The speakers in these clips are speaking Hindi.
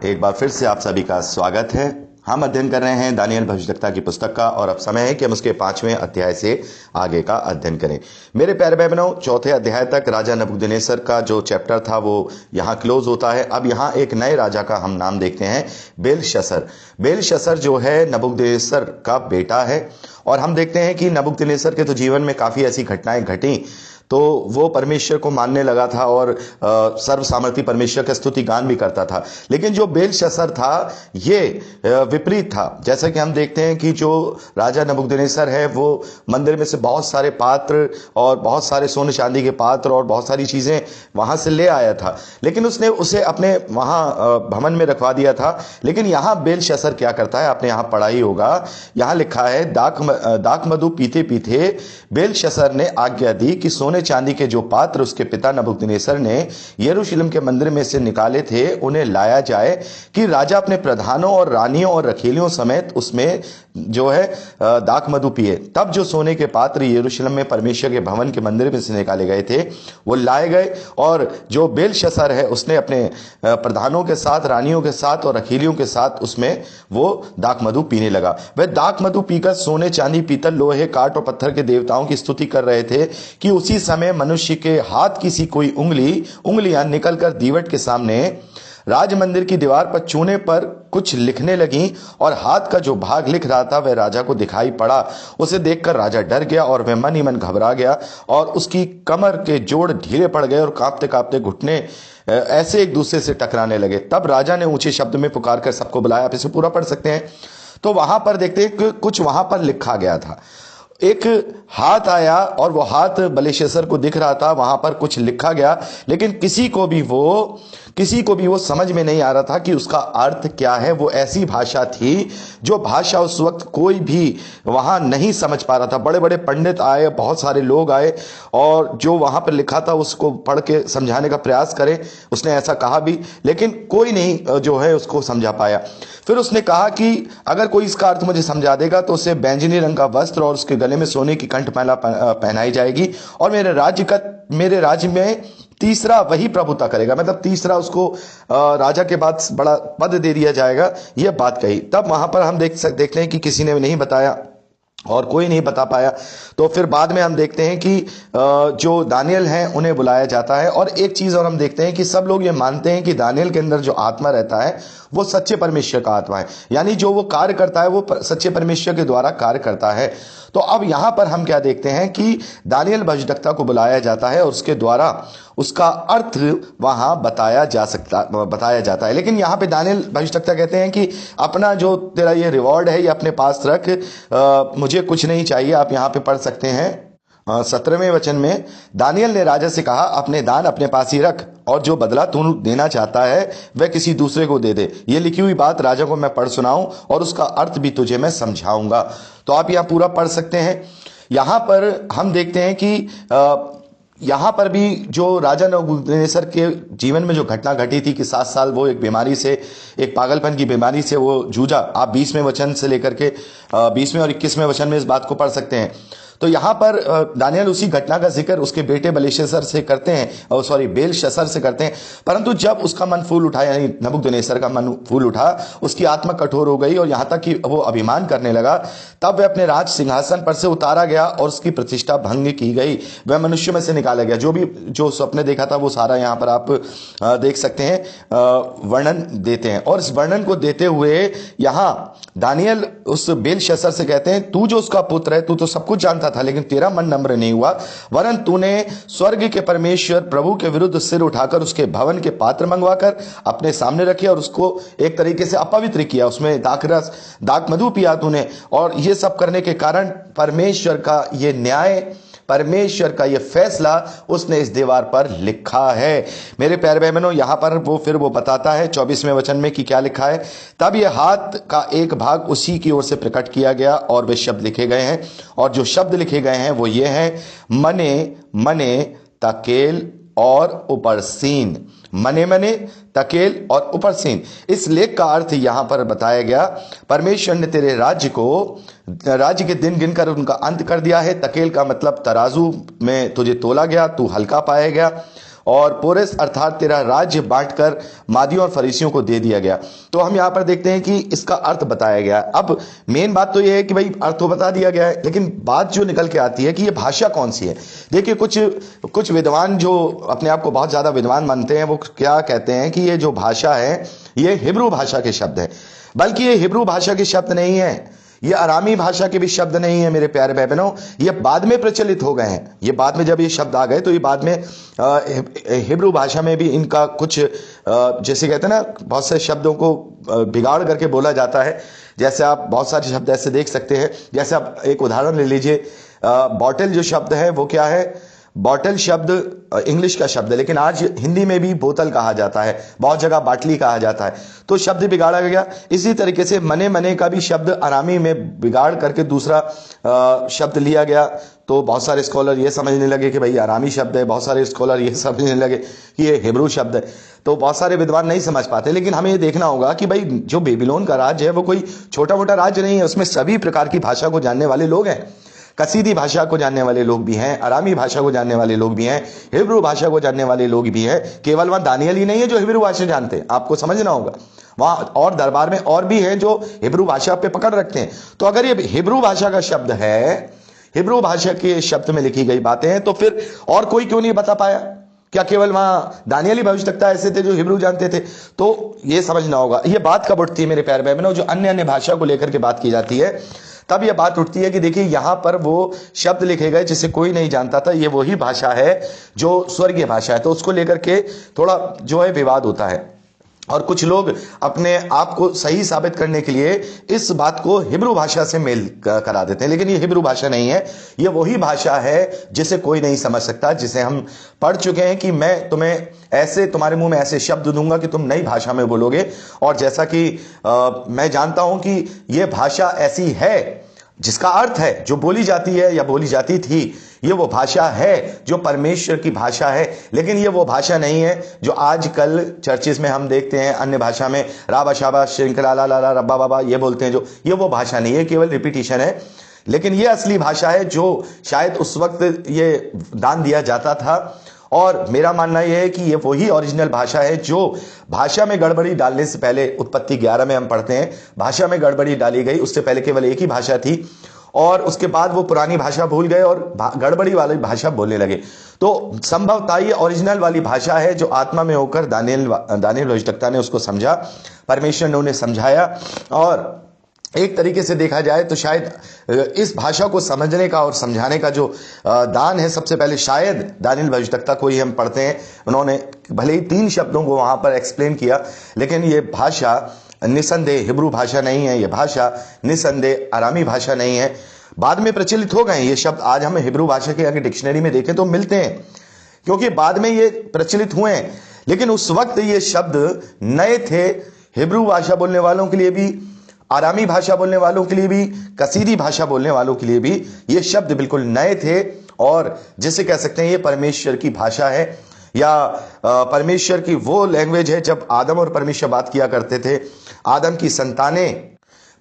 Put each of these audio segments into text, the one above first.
एक बार फिर से आप सभी का स्वागत है। हम अध्ययन कर रहे हैं दानियल भविष्यवक्ता की पुस्तक का और अब समय है कि हम उसके 5वें अध्याय से आगे का अध्ययन करें। मेरे प्यारे भाई बहनों, 4थे अध्याय तक राजा नबूकदनेस्सर का जो चैप्टर था वो यहाँ क्लोज होता है। अब यहाँ एक नए राजा का हम नाम देखते हैं, बेलशस्सर। बेलशस्सर जो है नबूकदनेस्सर का बेटा है और हम देखते हैं कि नबूकदनेस्सर के तो जीवन में काफी ऐसी घटनाएं घटी तो वो परमेश्वर को मानने लगा था और सर्व सामर्थी परमेश्वर का स्तुति गान भी करता था। लेकिन जो बेलशस्सर था ये विपरीत था। जैसा कि हम देखते हैं कि जो राजा नबूकदनेस्सर है वो मंदिर में से बहुत सारे पात्र और बहुत सारे सोने चांदी के पात्र और बहुत सारी चीजें वहां से ले आया था, लेकिन उसने उसे अपने वहां भवन में रखवा दिया था। लेकिन यहाँ बेलशस्सर क्या करता है, आपने यहाँ पढ़ा ही होगा, यहाँ लिखा है दाख मधु पीते पीते बेलशस्सर ने आज्ञा दी कि सोने चांदी के जो पात्र उसके पिता नबूकदनेस्सर ने यरूशलेम के मंदिर में से निकाले थे उन्हें लाया जाए कि राजा अपने प्रधानों और रानियों और रखैलियों समेत उसमें जो है दाख मधु पिए। तब जो सोने के पात्र यरूशलेम में परमेश्वर के भवन के मंदिर में से निकाले गए थे वो लाए गए और जो बेलशस्सर है उसने अपने प्रधानों के साथ, रानियों के साथ और रखैलियों के साथ उसमें वो दाख मधु पीने लगा। वह दाख मधु पीकर सोने चांदी पीतल लोहे काठ और पत्थर के देवताओं की स्तुति कर रहे थे कि उसी समय मनुष्य के हाथ की सी कोई उंगलियां निकलकर दीवट के सामने राज मंदिर की दीवार पर चूने पर कुछ लिखने लगी और हाथ का जो भाग लिख रहा था वह राजा को दिखाई पड़ा। उसे देखकर राजा डर गया और वह मन ही मन घबरा गया और उसकी कमर के जोड़ ढीले पड़ गए और कांपते कांपते घुटने ऐसे एक दूसरे से टकराने लगे। तब राजा ने ऊंचे शब्द में पुकार कर सबको बुलाया। आप इसे पूरा पढ़ सकते हैं। तो वहां पर देखते हैं कि कुछ वहां पर लिखा गया था। एक हाथ आया और वो हाथ बेलशस्सर को दिख रहा था, वहां पर कुछ लिखा गया, लेकिन किसी को भी वो समझ में नहीं आ रहा था कि उसका अर्थ क्या है। वो ऐसी भाषा थी जो भाषा उस वक्त कोई भी वहां नहीं समझ पा रहा था। बड़े बड़े पंडित आए, बहुत सारे लोग आए और जो वहां पर लिखा था उसको पढ़ के समझाने का प्रयास करें। उसने ऐसा कहा भी, लेकिन कोई नहीं जो है उसको समझा पाया। फिर उसने कहा कि अगर कोई इसका अर्थ मुझे समझा देगा तो उसे बैंगनी रंग का वस्त्र और उसके गले में सोने की कंठमाला पहनाई जाएगी और मेरे राज्य में तीसरा वही प्रभुता करेगा। मतलब तीसरा उसको राजा के बाद बड़ा पद दे दिया जाएगा, यह बात कही। तब वहां पर हम देखते हैं कि किसी ने नहीं बताया और कोई नहीं बता पाया। तो फिर बाद में हम देखते हैं कि जो दानियल हैं उन्हें बुलाया जाता है। और एक चीज और हम देखते हैं कि सब लोग ये मानते हैं कि दानियल के अंदर जो आत्मा रहता है वो सच्चे परमेश्वर का आत्मा है, यानी जो वो कार्य करता है वो सच्चे परमेश्वर के द्वारा कार्य करता है। तो अब यहां पर हम क्या देखते हैं कि दानियल भविष्यवक्ता को बुलाया जाता है और उसके द्वारा उसका अर्थ वहां बताया जाता है। लेकिन यहां पे दानियल भविष्यवक्ता कहते हैं कि अपना जो तेरा ये रिवॉर्ड है ये अपने पास रख, मुझे कुछ नहीं चाहिए। आप यहां पे पढ़ सकते हैं 17वें वचन में, दानियल ने राजा से कहा अपने दान अपने पास ही रख और जो बदला तू देना चाहता है वह किसी दूसरे को दे दे। ये लिखी हुई बात राजा को मैं पढ़ सुनाऊं और उसका अर्थ भी तुझे मैं समझाऊंगा। तो आप यहां पूरा पढ़ सकते हैं। यहां पर हम देखते हैं कि यहां पर भी जो राजा नबूकदनेस्सर के जीवन में जो घटना घटी थी कि 7 साल वो एक बीमारी से, एक पागलपन की बीमारी से वो जूझा। आप 20वें वचन से लेकर के 20वें और 21वें वचन में इस बात को पढ़ सकते हैं। तो यहां पर दानियल उसी घटना का जिक्र उसके बेटे बेलशस्सर से करते हैं, बेलशस्सर से करते हैं। परंतु जब उसका मन फूल उठा, यानी नबूकदनेस्सर का मन फूल उठा, उसकी आत्मा कठोर हो गई और यहां तक कि वो अभिमान करने लगा, तब वह अपने राज सिंहासन पर से उतारा गया और उसकी प्रतिष्ठा भंग की गई। वह मनुष्य में से निकाला गया। जो सपने देखा था वो सारा यहां पर आप देख सकते हैं, वर्णन देते हैं। और इस वर्णन को देते हुए यहां दानियल उस बेलशस्सर से कहते हैं, तू जो उसका पुत्र है, तू तो सब कुछ जानता था, लेकिन तेरा मन नम्र नहीं हुआ, वरन तूने स्वर्ग के परमेश्वर प्रभु के विरुद्ध सिर उठाकर उसके भवन के पात्र मंगवाकर अपने सामने रखे और उसको एक तरीके से अपवित्र किया। उसमें दाख मधु पिया तूने, और ये सब करने के कारण परमेश्वर का ये न्याय, परमेश्वर का ये फैसला उसने इस दीवार पर लिखा है। मेरे प्यारे भाई बहनों, यहां पर वो बताता है 24वें वचन में कि क्या लिखा है। तब ये हाथ का एक भाग उसी की ओर से प्रकट किया गया और वे शब्द लिखे गए हैं, और जो शब्द लिखे गए हैं वो ये हैं, मने मने तकेल और उपरसीन। मने मने तकेल और उपरसीन। इस लेख का अर्थ यहां पर बताया गया, परमेश्वर ने तेरे राज्य के दिन गिनकर उनका अंत कर दिया है। तकेल का मतलब तराजू में तुझे तोला गया, तू हल्का पाया गया। और पोरस अर्थात तेरा राज्य बांटकर मादियों और फरीसियों को दे दिया गया। तो हम यहां पर देखते हैं कि इसका अर्थ बताया गया। अब मेन बात तो यह है कि भाई अर्थ तो बता दिया गया है, लेकिन बात जो निकल के आती है कि ये भाषा कौन सी है। देखिए कुछ विद्वान जो अपने आप को बहुत ज्यादा विद्वान मानते हैं वो क्या कहते हैं कि ये जो भाषा है ये हिब्रू भाषा के शब्द है। बल्कि ये हिब्रू भाषा के शब्द नहीं है, ये अरामी भाषा के भी शब्द नहीं है मेरे प्यारे भाई बहनों, ये बाद में प्रचलित हो गए हैं। ये बाद में जब ये शब्द आ गए तो ये बाद में हिब्रू भाषा में भी इनका कुछ जैसे कहते हैं ना, बहुत से शब्दों को बिगाड़ करके बोला जाता है। जैसे आप बहुत सारे शब्द ऐसे देख सकते हैं, जैसे आप एक उदाहरण ले लीजिए, बॉटल जो शब्द है वो क्या है, बॉटल शब्द इंग्लिश का शब्द है, लेकिन आज हिंदी में भी बोतल कहा जाता है, बहुत जगह बाटली कहा जाता है, तो शब्द बिगाड़ा गया। इसी तरीके से मने मने का भी शब्द अरामी में बिगाड़ करके दूसरा शब्द लिया गया। तो बहुत सारे स्कॉलर ये समझने लगे कि भाई अरामी शब्द है, बहुत सारे स्कॉलर ये समझने लगे कि ये हिब्रू शब्द है। तो बहुत सारे विद्वान नहीं समझ पाते, लेकिन हमें ये देखना होगा कि भाई जो बेबीलोन का राज्य है वो कोई छोटा मोटा राज्य नहीं है, उसमें सभी प्रकार की भाषा को जानने वाले लोग हैं। कसीदी भाषा को जानने वाले लोग भी हैं, अरामी भाषा को जानने वाले लोग भी हैं, हिब्रू भाषा को जानने वाले लोग भी हैं। केवल वहां दानियल ही नहीं है जो हिब्रू भाषा जानते हैं, आपको समझना होगा। वहां और दरबार में और भी हैं जो हिब्रू भाषा पे पकड़ रखते हैं। तो अगर ये हिब्रू भाषा का शब्द है, हिब्रू भाषा के शब्द में लिखी गई बातें हैं, तो फिर और कोई क्यों नहीं बता पाया? क्या केवल वहां दानियली भविष्यवक्ता ऐसे थे जो हिब्रू जानते थे? तो ये समझना होगा। ये बात कब उठती है मेरे प्यारे भाई बहनों, जो अन्य अन्य भाषा को लेकर के बात की जाती है, तब यह बात उठती है कि देखिए यहां पर वो शब्द लिखे गए जिसे कोई नहीं जानता था, ये वही भाषा है जो स्वर्गीय भाषा है। तो उसको लेकर के थोड़ा जो है विवाद होता है, और कुछ लोग अपने आप को सही साबित करने के लिए इस बात को हिब्रू भाषा से मेल करा देते हैं, लेकिन ये हिब्रू भाषा नहीं है। ये वही भाषा है जिसे कोई नहीं समझ सकता, जिसे हम पढ़ चुके हैं कि मैं तुम्हें ऐसे, तुम्हारे मुंह में ऐसे शब्द दूंगा कि तुम नई भाषा में बोलोगे। और जैसा कि मैं जानता हूं कि यह भाषा ऐसी है जिसका अर्थ है, जो बोली जाती है या बोली जाती थी, ये वो भाषा है जो परमेश्वर की भाषा है। लेकिन ये वो भाषा नहीं है जो आजकल चर्चिस में हम देखते हैं, अन्य भाषा में राबा शाबा श्रृंखला ला ला रब्बा बाबा ये बोलते हैं, जो ये वो भाषा नहीं है, केवल रिपीटिशन है। लेकिन ये असली भाषा है जो शायद उस वक्त ये दान दिया जाता था। और मेरा मानना यह है कि ये वही ओरिजिनल भाषा है जो भाषा में गड़बड़ी डालने से पहले, उत्पत्ति 11 में हम पढ़ते हैं, भाषा में गड़बड़ी डाली गई। उससे पहले केवल एक ही भाषा थी, और उसके बाद वो पुरानी भाषा भूल गए और गड़बड़ी वाली भाषा बोलने लगे। तो संभवतः ये ओरिजिनल वाली भाषा है जो आत्मा में होकर दानियल भविष्यवक्ता ने उसको समझा, परमेश्वर ने उन्हें समझाया। और एक तरीके से देखा जाए तो शायद इस भाषा को समझने का और समझाने का जो दान है, सबसे पहले शायद दानियल भविष्यवक्ता को ही हम पढ़ते हैं। उन्होंने भले ही 3 शब्दों को वहां पर एक्सप्लेन किया, लेकिन ये भाषा निसंदेह हिब्रू भाषा नहीं है, ये भाषा निसंदेह अरामी भाषा नहीं है। बाद में प्रचलित हो गए ये शब्द, आज हम हिब्रू भाषा के अगर डिक्शनरी में देखें तो मिलते हैं, क्योंकि बाद में ये प्रचलित हुए हैं। लेकिन उस वक्त ये शब्द नए थे, हिब्रू भाषा बोलने वालों के लिए भी, आरामी भाषा बोलने वालों के लिए भी, कसीदी भाषा बोलने वालों के लिए भी ये शब्द बिल्कुल नए थे। और जिसे कह सकते हैं ये परमेश्वर की भाषा है, या परमेश्वर की वो लैंग्वेज है। जब आदम और परमेश्वर बात किया करते थे, आदम की संतानें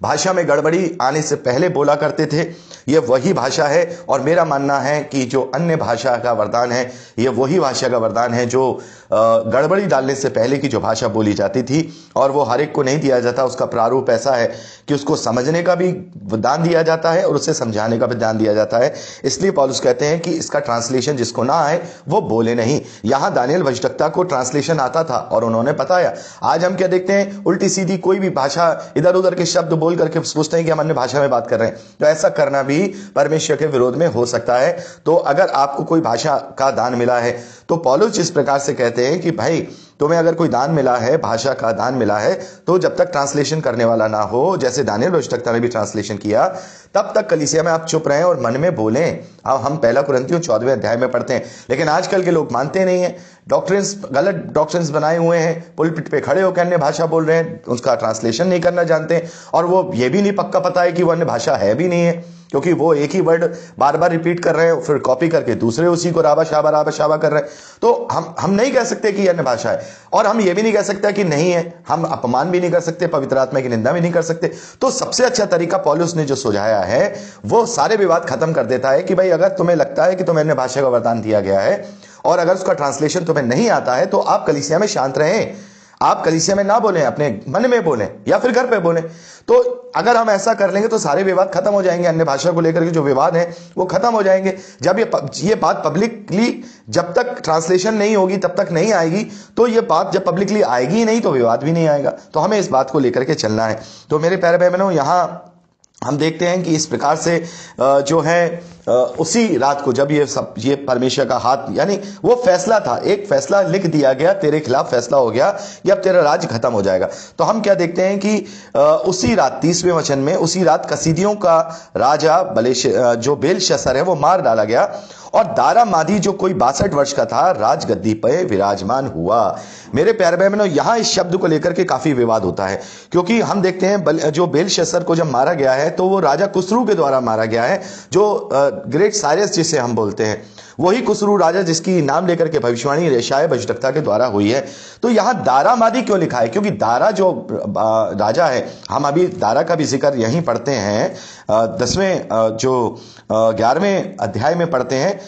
भाषा में गड़बड़ी आने से पहले बोला करते थे, ये वही भाषा है। और मेरा मानना है कि जो अन्य भाषा का वरदान है, ये वही भाषा का वरदान है जो गड़बड़ी डालने से पहले की जो भाषा बोली जाती थी। और वो हर एक को नहीं दिया जाता, उसका प्रारूप ऐसा है कि उसको समझने का भी दान दिया जाता है और उसे समझाने का भी दान दिया जाता है। इसलिए पौलुस कहते हैं कि इसका ट्रांसलेशन जिसको ना आए वो बोले नहीं। यहां दानियल भविष्यवक्ता को ट्रांसलेशन आता था और उन्होंने बताया। आज हम क्या देखते हैं, उल्टी सीधी कोई भी भाषा, इधर उधर के शब्द बोल करके सोचते हैं कि हम अन्य भाषा में बात कर रहे हैं। तो ऐसा करना भी परमेश्वर के विरोध में हो सकता है। तो अगर आपको कोई भाषा का दान मिला है तो पौलुस इस प्रकार से कहते हैं कि भाई तुम्हें अगर कोई दान मिला है, भाषा का दान मिला है, तो जब तक ट्रांसलेशन करने वाला ना हो, जैसे दानियल भविष्यवक्ता ने भी ट्रांसलेशन किया, तब तक कलीसिया में आप चुप रहें और मन में बोलें। अब हम 1 कुरिन्थियों 14वें अध्याय में पढ़ते हैं, लेकिन आजकल के लोग मानते नहीं है, डॉक्ट्रिन्स, गलत डॉक्ट्रिन्स बनाए हुए हैं, पुलपिट पे खड़े होकर अन्य भाषा बोल रहे हैं, उसका ट्रांसलेशन नहीं करना जानते, और वो ये भी नहीं पक्का पता है कि वो अन्य भाषा है भी नहीं है, क्योंकि वो एक ही वर्ड बार बार रिपीट कर रहे हैं, फिर कॉपी करके दूसरे उसी को राबा शाबा कर रहे हैं। तो हम नहीं कह सकते कि अन्य भाषा है, और हम ये भी नहीं कह सकते कि नहीं है। हम अपमान भी नहीं कर सकते, पवित्र आत्मा की निंदा भी नहीं कर सकते। तो सबसे अच्छा तरीका पौलुस ने जो सुझाया है वो सारे विवाद खत्म कर देता है कि भाई अगर तुम्हें लगता है कि तुम्हें अन्य भाषा का वरदान दिया गया है और अगर उसका ट्रांसलेशन तुम्हें नहीं आता है तो आप कलीसिया में शांत रहें, आप कलीसिया में ना बोलें, अपने मन में बोलें या फिर घर पे बोलें। तो अगर हम ऐसा कर लेंगे तो सारे विवाद खत्म हो जाएंगे, अन्य भाषा को लेकर के जो विवाद हैं वो खत्म हो जाएंगे। जब ये बात पब्लिकली, जब तक ट्रांसलेशन नहीं होगी तब तक नहीं आएगी, तो ये बात जब पब्लिकली आएगी ही नहीं तो विवाद भी नहीं आएगा। तो हमें इस बात को लेकर के चलना है। तो मेरे प्यारे भाई बहनों, यहाँ हम देखते हैं कि इस प्रकार से जो है उसी रात को जब ये परमेश्वर का हाथ, यानी वो फैसला था, एक फैसला लिख दिया गया, तेरे खिलाफ फैसला हो गया कि अब तेरा राज्य खत्म हो जाएगा। तो हम क्या देखते हैं कि उसी रात 30वें वचन में, उसी रात कसीदियों का राजा जो बेलशस्सर है वो मार डाला गया और दारा मादी जो कोई 62 वर्ष का था राजगद्दी पर विराजमान हुआ। मेरे प्यारे भाई बहनों, यहां इस शब्द को लेकर के काफी विवाद होता है, क्योंकि हम देखते हैं जो बेलशस्सर को जब मारा गया है तो वो राजा कुसरू के द्वारा मारा गया है, जो ग्रेट साइरस जिसे हम बोलते हैं, वही कुसरू राजा जिसकी नाम लेकर के भविष्यवाणी यशायाह भविष्यद्वक्ता के द्वारा हुई है। तो यहां दारा मादी क्यों लिखा है? क्योंकि दारा जो राजा है, हम अभी दारा का भी जिक्र यहीं पढ़ते हैं, 10वें जो 11वें अध्याय में पढ़ते हैं,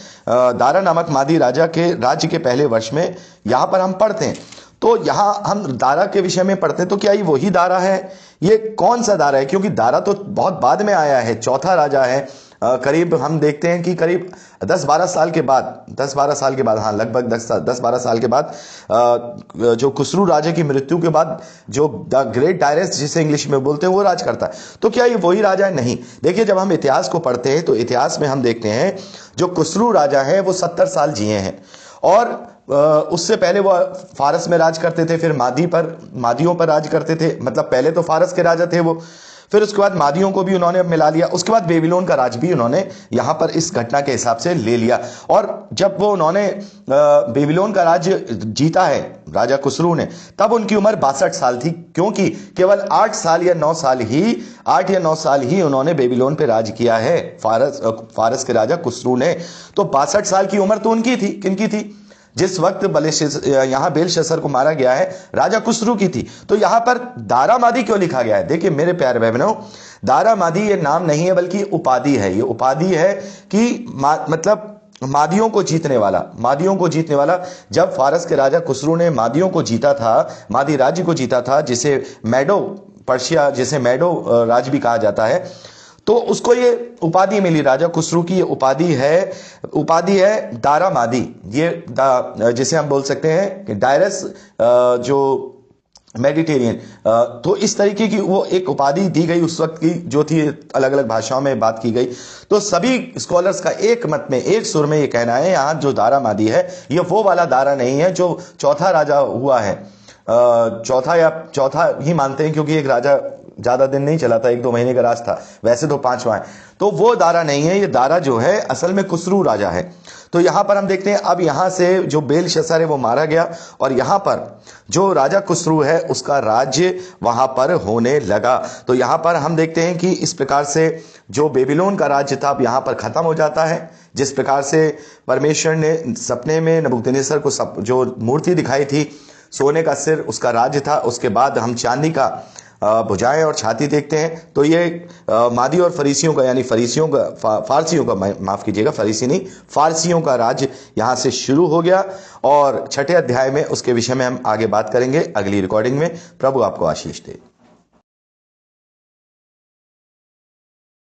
दारा नामक मादी राजा के राज्य के पहले वर्ष में यहां पर हम पढ़ते हैं। तो यहां हम दारा के विषय में पढ़ते हैं, तो क्या ये वही दारा है? ये कौन सा दारा है? क्योंकि दारा तो बहुत बाद में आया है, चौथा राजा है। करीब हम देखते हैं कि करीब 10-12 साल के बाद, हाँ लगभग 10-12 साल के बाद, जो कुसरू राजा की मृत्यु के बाद जो द ग्रेट डायरेस जिसे इंग्लिश में बोलते हैं वो राज करता है। तो क्या ये वही राजा है? नहीं। देखिए, जब हम इतिहास को पढ़ते हैं तो इतिहास में हम देखते हैं जो कुसरू राजा है वो 70 साल जिए हैं, और उससे पहले वो फारस में राज करते थे, फिर मादियों पर राज करते थे। मतलब पहले तो फारस के राजा थे वो, फिर उसके बाद मादियों को भी उन्होंने मिला लिया, उसके बाद बेबीलोन का राज भी उन्होंने यहां पर इस घटना के हिसाब से ले लिया। और जब वो उन्होंने बेबीलोन का राज जीता है राजा कुसरू ने, तब उनकी उम्र 62 साल थी, क्योंकि केवल 8 या 9 साल ही उन्होंने बेबीलोन पे राज किया है, फारस के राजा कुसरू ने। तो 62 साल की उम्र तो उनकी थी, किनकी थी? जिस वक्त यहां बेलशस्सर को मारा गया है, राजा कुसरू की थी। तो यहां पर दारा मादी क्यों लिखा गया है? देखिए मेरे प्यारे भाई बहनों, दारा मादी ये नाम नहीं है बल्कि उपाधि है। ये उपाधि है कि मतलब मादियों को जीतने वाला। जब फारस के राजा कुसरू ने मादियों को जीता था, मादी राज्य को जीता था, जिसे मैडो राज भी कहा जाता है, तो उसको ये उपाधि मिली, राजा कुसरू की ये उपाधि है दारा मादी। ये जिसे हम बोल सकते हैं कि डायरस जो मेडिटेरियन, तो इस तरीके की वो एक उपाधि दी गई उस वक्त की, जो थी अलग अलग भाषाओं में बात की गई। तो सभी स्कॉलर्स का एक मत में, एक सुर में ये कहना है, यहाँ जो दारा मादी है ये वो वाला दारा नहीं है जो चौथा राजा हुआ है। चौथा ही मानते हैं, क्योंकि एक राजा ज्यादा दिन नहीं चला था, 1-2 महीने का राज था, वैसे तो 5वां है। तो वो दारा नहीं है, ये दारा जो है असल में कुसरू राजा है। तो यहां पर हम देखते हैं, अब यहां से जो बेलशस्सर है वो मारा गया, और यहां पर जो राजा कुसरू है उसका राज्य वहां पर होने लगा। तो यहां पर हम देखते हैं कि इस प्रकार से जो बेबीलोन का राज्य था अब यहां पर खत्म हो जाता है। जिस प्रकार से परमेश्वर ने सपने में नबूकदनेस्सर को जो मूर्ति दिखाई थी, सोने का सिर उसका राज्य था, उसके बाद हम चांदी का भुजाएं और छाती देखते हैं। तो ये मादी और फरीसियों का, यानी फारसियों का, माफ कीजिएगा, फरीसी नहीं, फारसियों का राज्य यहां से शुरू हो गया। और 6ठे अध्याय में उसके विषय में हम आगे बात करेंगे अगली रिकॉर्डिंग में। प्रभु आपको आशीष दे।